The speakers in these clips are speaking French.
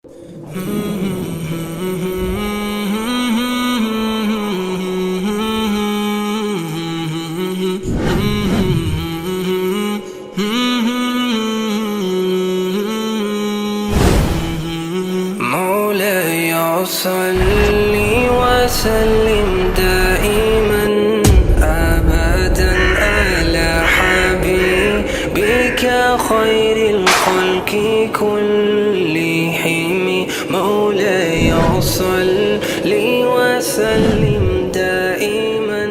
مولاي صل وسلم دائما أبدا على حبيبك خير الخلق كلهم مولاي صل وسلم دائما.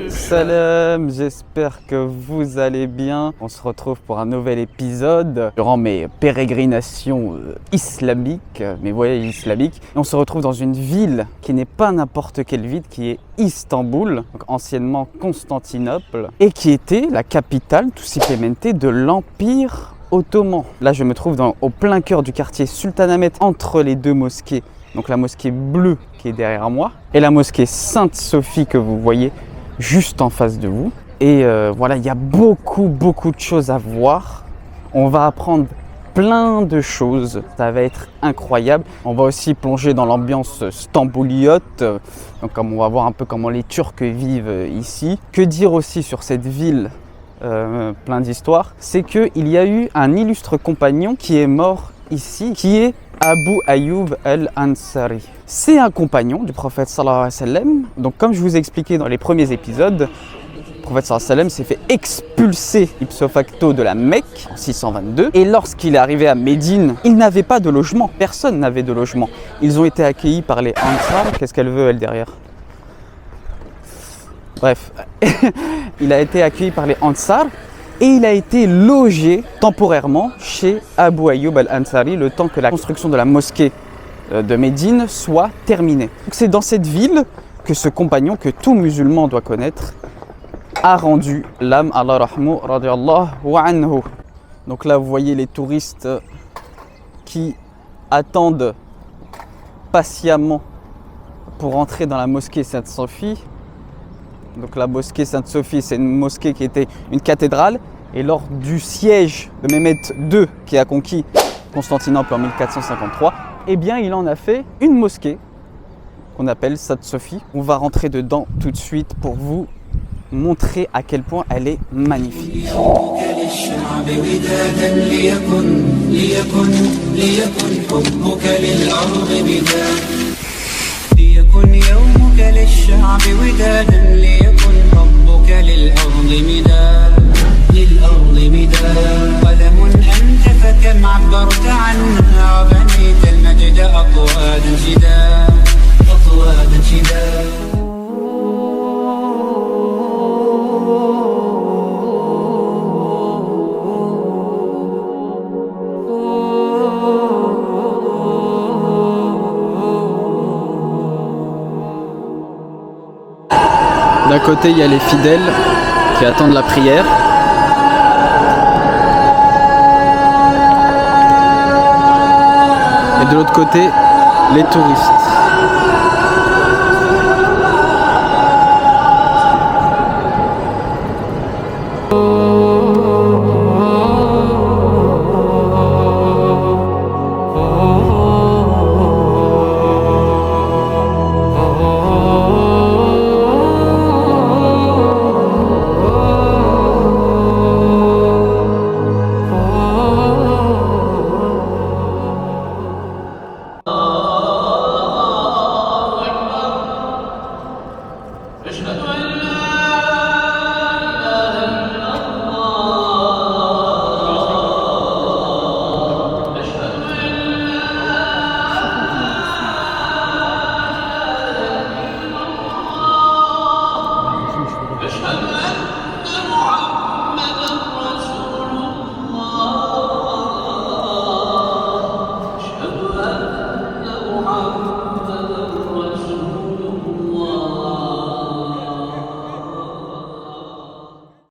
Salam, j'espère que vous allez bien. On se retrouve pour un nouvel épisode durant mes pérégrinations islamiques, mes voyages islamiques. Et on se retrouve dans une ville qui n'est pas n'importe quelle ville, qui est Istanbul, donc anciennement Constantinople, et qui était la capitale, tout simplement, de l'Empire ottoman. Là, je me trouve au plein cœur du quartier Sultanahmet, entre les deux mosquées. Donc la mosquée bleue qui est derrière moi et la mosquée Sainte-Sophie que vous voyez juste en face de vous. Et voilà, il y a beaucoup de choses à voir. On va apprendre plein de choses, ça va être incroyable. On va aussi plonger dans l'ambiance stambouliote, donc comme on va voir un peu comment les Turcs vivent ici. Que dire aussi sur cette ville plein d'histoires, c'est qu'il y a eu un illustre compagnon qui est mort ici, qui est Abu Ayyub al-Ansari. C'est un compagnon du prophète sallallahu alayhi wa sallam. Donc comme je vous ai expliqué dans les premiers épisodes, le prophète sallallahu alayhi wa sallam s'est fait expulser ipso facto de la Mecque en 622. Et lorsqu'il est arrivé à Médine, il n'avait pas de logement. Personne n'avait de logement. Ils ont été accueillis par les Ansar. Qu'est-ce qu'elle veut elle derrière? Bref, il a été accueilli par les Ansar. Et il a été logé temporairement chez Abu Ayyub al-Ansari le temps que la construction de la mosquée de Médine soit terminée. C'est dans cette ville que ce compagnon, que tout musulman doit connaître, a rendu l'âme Allah rahmou radiyallahu anhu. Donc là, vous voyez les touristes qui attendent patiemment pour entrer dans la mosquée Sainte-Sophie. Donc la mosquée Sainte-Sophie, c'est une mosquée qui était une cathédrale. Et lors du siège de Mehmet II, qui a conquis Constantinople en 1453, eh bien il en a fait une mosquée qu'on appelle Sainte-Sophie. On va rentrer dedans tout de suite pour vous montrer à quel point elle est magnifique. للأرض مداد قلم أنت فكم عبرت عنها وبنيت المجد أطوادا شداد D'un côté, il y a les fidèles qui attendent la prière. Et de l'autre côté, les touristes.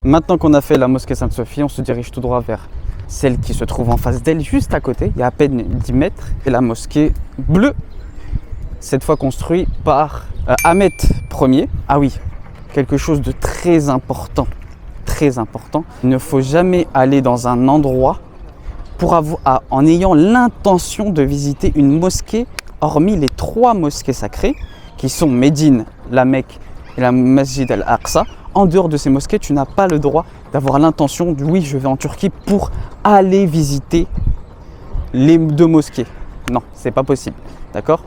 Maintenant qu'on a fait la mosquée Sainte-Sophie, on se dirige tout droit vers celle qui se trouve en face d'elle, juste à côté, il y a à peine 10 mètres, et la mosquée bleue, cette fois construite par Ahmet Ier. Ah oui, quelque chose de très important. Il ne faut jamais aller dans un endroit en ayant l'intention de visiter une mosquée, hormis les 3 mosquées sacrées, qui sont Médine, la Mecque et la Masjid al-Aqsa. En dehors de ces mosquées, tu n'as pas le droit d'avoir l'intention de oui, je vais en Turquie pour aller visiter les 2 mosquées. Non, c'est pas possible. D'accord?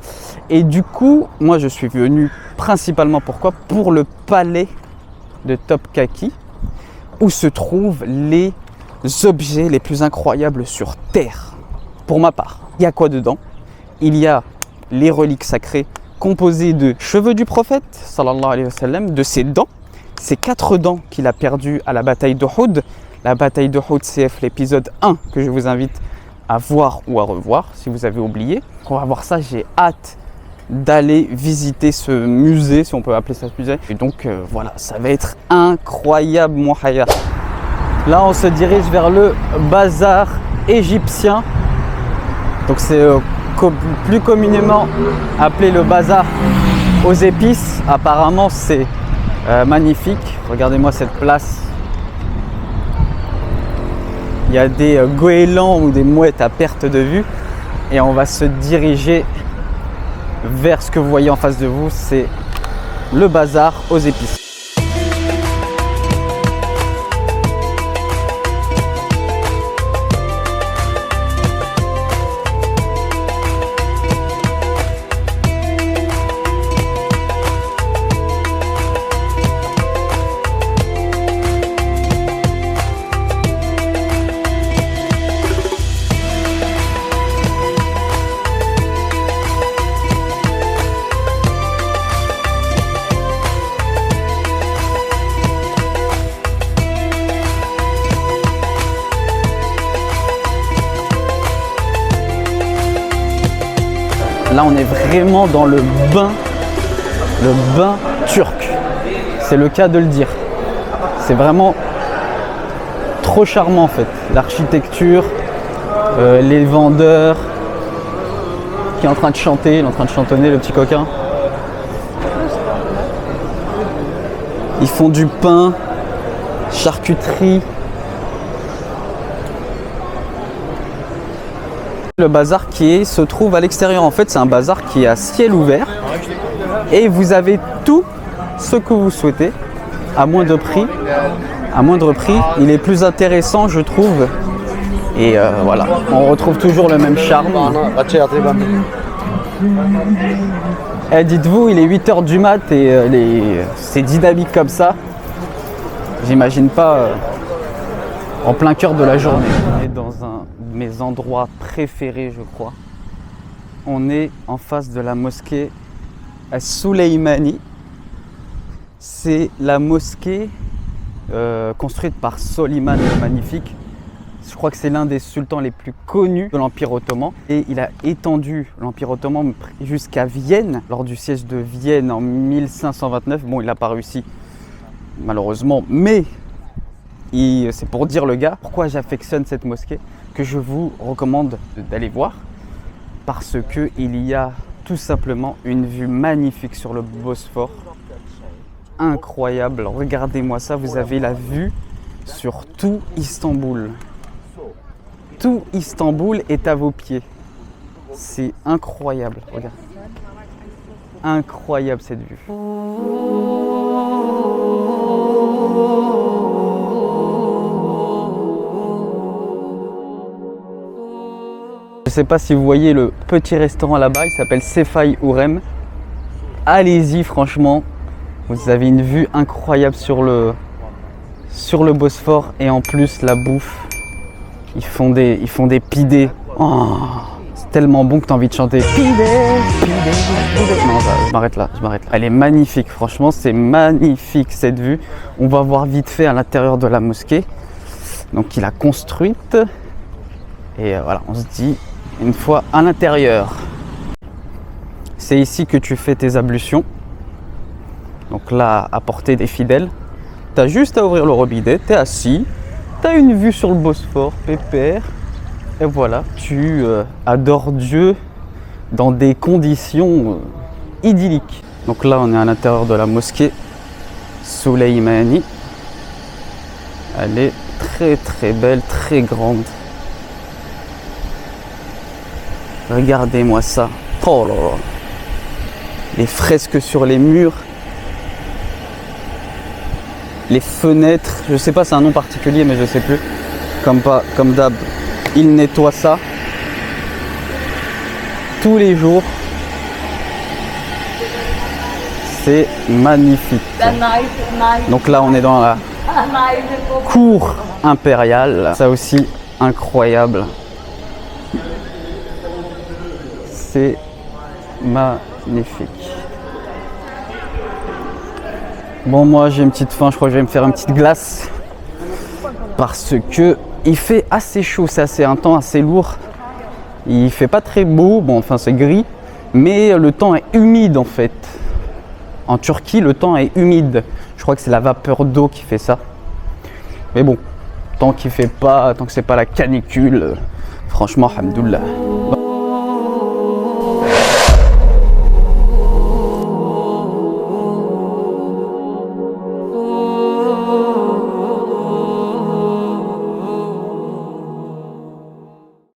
Et du coup, moi je suis venu principalement pourquoi? Pour le palais de Topkaki, où se trouvent les objets les plus incroyables sur Terre. Pour ma part, il y a quoi dedans? Il y a les reliques sacrées composées de cheveux du prophète, sallallahu alayhi wa sallam, de ses dents, ces 4 dents qu'il a perdues à la bataille d'Uhud. La bataille d'Uhud, CF l'épisode 1 que je vous invite à voir ou à revoir si vous avez oublié. On va voir ça, j'ai hâte d'aller visiter ce musée, si on peut appeler ça ce musée. Et donc voilà, ça va être incroyable mon haya. Là on se dirige vers le bazar égyptien. Donc c'est plus communément appelé le bazar aux épices. Apparemment c'est magnifique. Regardez-moi cette place. Il y a des goélands ou des mouettes à perte de vue. Et on va se diriger vers ce que vous voyez en face de vous. C'est le bazar aux épices. Là, on est vraiment dans le bain turc. C'est le cas de le dire. C'est vraiment trop charmant en fait. L'architecture, les vendeurs qui est en train de chanter, il est en train de chantonner le petit coquin. Ils font du pain, charcuterie. Le bazar se trouve à l'extérieur, en fait c'est un bazar qui est à ciel ouvert et vous avez tout ce que vous souhaitez à moindre prix. Il est plus intéressant je trouve et voilà, on retrouve toujours le même charme. Et dites-vous, il est 8h du mat et c'est dynamique comme ça. J'imagine pas en plein cœur de la journée. On est dans un de mes endroits préférés, je crois. On est en face de la mosquée à Souleymani. C'est la mosquée construite par Soliman le Magnifique. Je crois que c'est l'un des sultans les plus connus de l'Empire ottoman. Et il a étendu l'Empire ottoman jusqu'à Vienne, lors du siège de Vienne en 1529. Bon, il n'a pas réussi, malheureusement, mais c'est pour dire le gars pourquoi j'affectionne cette mosquée, que je vous recommande d'aller voir, parce qu'il y a tout simplement une vue magnifique sur le Bosphore, incroyable. Regardez-moi ça, vous avez la vue sur tout Istanbul. Tout Istanbul est à vos pieds. C'est incroyable, regarde. Incroyable cette vue. Je ne sais pas si vous voyez le petit restaurant là-bas, il s'appelle Sefai Ourem. Allez-y franchement, vous avez une vue incroyable sur le Bosphore et en plus la bouffe. Ils font des pidés. Oh, c'est tellement bon que tu as envie de chanter. Pidés, pidés, pidés. Non, je m'arrête là. Elle est magnifique, franchement, c'est magnifique cette vue. On va voir vite fait à l'intérieur de la mosquée. Donc il a construite. Et voilà, on se dit une fois à l'intérieur. C'est ici que tu fais tes ablutions. Donc là, à portée des fidèles. Tu as juste à ouvrir le robinet, tu es assis, tu as une vue sur le Bosphore, pépère. Et voilà, tu adores Dieu dans des conditions idylliques. Donc là, on est à l'intérieur de la mosquée Souleymani. Elle est très très belle, très grande. Regardez-moi ça. Oh là là. Les fresques sur les murs. Les fenêtres. Je sais pas, c'est un nom particulier, mais je sais plus. Comme d'hab, il nettoie ça tous les jours. C'est magnifique. Donc là, on est dans la cour impériale. Ça aussi, incroyable. C'est magnifique. Bon, moi j'ai une petite faim, je crois que je vais me faire une petite glace. Parce que il fait assez chaud, c'est un temps assez lourd. Il fait pas très beau, bon enfin c'est gris, mais le temps est humide en fait. En Turquie, le temps est humide. Je crois que c'est la vapeur d'eau qui fait ça. Mais bon, tant que c'est pas la canicule, franchement, alhamdoulilah.